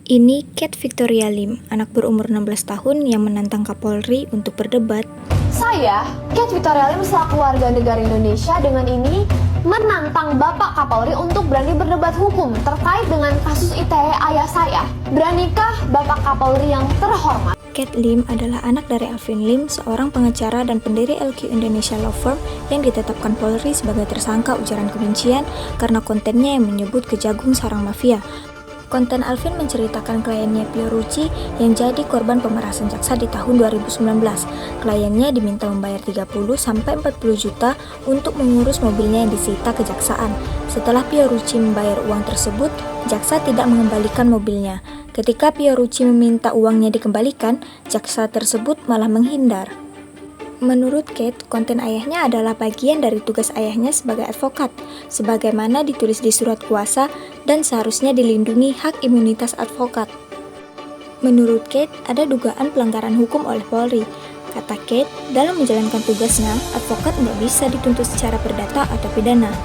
Ini Kate Victoria Lim, anak berumur 16 tahun yang menantang Kapolri untuk berdebat. Saya, Kate Victoria Lim selaku warga negara Indonesia dengan ini menantang Bapak Kapolri untuk berani berdebat hukum terkait dengan kasus ITE ayah saya. Beranikah Bapak Kapolri yang terhormat? Kate Lim adalah anak dari Alvin Lim, seorang pengacara dan pendiri LQ Indonesia Law Firm yang ditetapkan Polri sebagai tersangka ujaran kebencian karena kontennya yang menyebut Kejagung sarang mafia. Konten Alvin menceritakan kliennya Fiorucci yang jadi korban pemerasan jaksa di tahun 2019. Kliennya diminta membayar 30-40 juta untuk mengurus mobilnya yang disita kejaksaan. Setelah Fiorucci membayar uang tersebut, jaksa tidak mengembalikan mobilnya. Ketika Fiorucci meminta uangnya dikembalikan, jaksa tersebut malah menghindar. Menurut Kate, konten ayahnya adalah bagian dari tugas ayahnya sebagai advokat, sebagaimana ditulis di surat kuasa dan seharusnya dilindungi hak imunitas advokat. Menurut Kate, ada dugaan pelanggaran hukum oleh Polri. Kata Kate, dalam menjalankan tugasnya, advokat nggak bisa dituntut secara perdata atau pidana.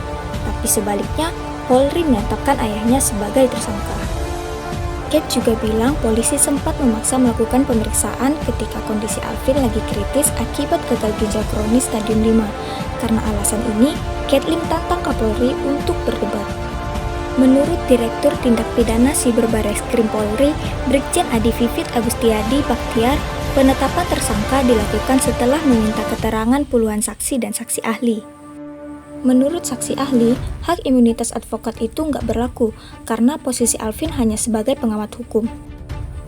Tapi sebaliknya, Polri menetapkan ayahnya sebagai tersangka. Kate juga bilang polisi sempat memaksa melakukan pemeriksaan ketika kondisi Alvin lagi kritis akibat gagal ginjal kronis stadium 5. Karena alasan ini, Kate Lim tantang Kapolri untuk berdebat. Menurut Direktur Tindak Pidana Siber Bareskrim Polri, Brigjen Adi Vivit Agustiadi Baktiar, penetapan tersangka dilakukan setelah meminta keterangan puluhan saksi dan saksi ahli. Menurut saksi ahli, hak imunitas advokat itu nggak berlaku karena posisi Alvin hanya sebagai pengamat hukum.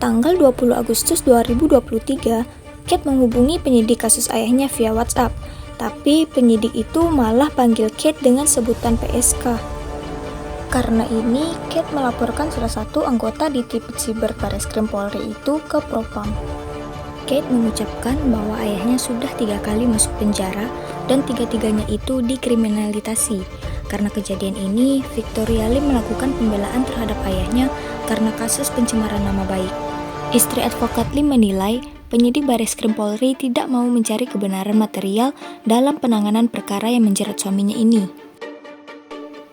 Tanggal 20 Agustus 2023, Kate menghubungi penyidik kasus ayahnya via WhatsApp, tapi penyidik itu malah panggil Kate dengan sebutan PSK. Karena ini, Kate melaporkan salah satu anggota di tim Siber Bareskrim Polri itu ke Propam. Kate mengucapkan bahwa ayahnya sudah 3 kali masuk penjara dan 3-tiganya itu dikriminalisasi. Karena kejadian ini, Victoria Lim melakukan pembelaan terhadap ayahnya karena kasus pencemaran nama baik. Istri advokat Lim menilai penyidik Bareskrim Polri tidak mau mencari kebenaran material dalam penanganan perkara yang menjerat suaminya ini.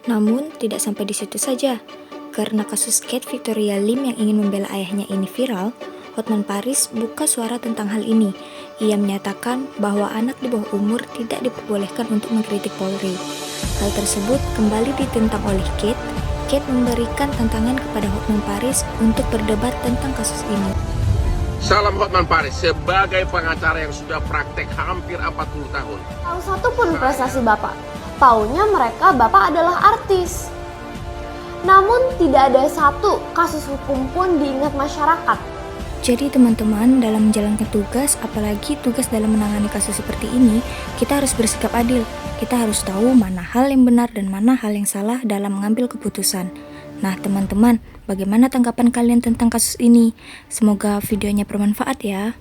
Namun, tidak sampai di situ saja. Karena kasus Kate Victoria Lim yang ingin membela ayahnya ini viral, Hotman Paris buka suara tentang hal ini. Ia menyatakan bahwa anak di bawah umur tidak diperbolehkan untuk mengkritik Polri. Hal tersebut kembali ditentang oleh Kate. Kate memberikan tantangan kepada Hotman Paris untuk berdebat tentang kasus ini. Salam Hotman Paris, sebagai pengacara yang sudah praktek hampir 40 tahun. Tahu satu pun prestasi Bapak. Taunya mereka Bapak adalah artis. Namun tidak ada satu kasus hukum pun diingat masyarakat. Jadi teman-teman, dalam menjalankan tugas, apalagi tugas dalam menangani kasus seperti ini, kita harus bersikap adil. Kita harus tahu mana hal yang benar dan mana hal yang salah dalam mengambil keputusan. Nah teman-teman, bagaimana tanggapan kalian tentang kasus ini? Semoga videonya bermanfaat ya.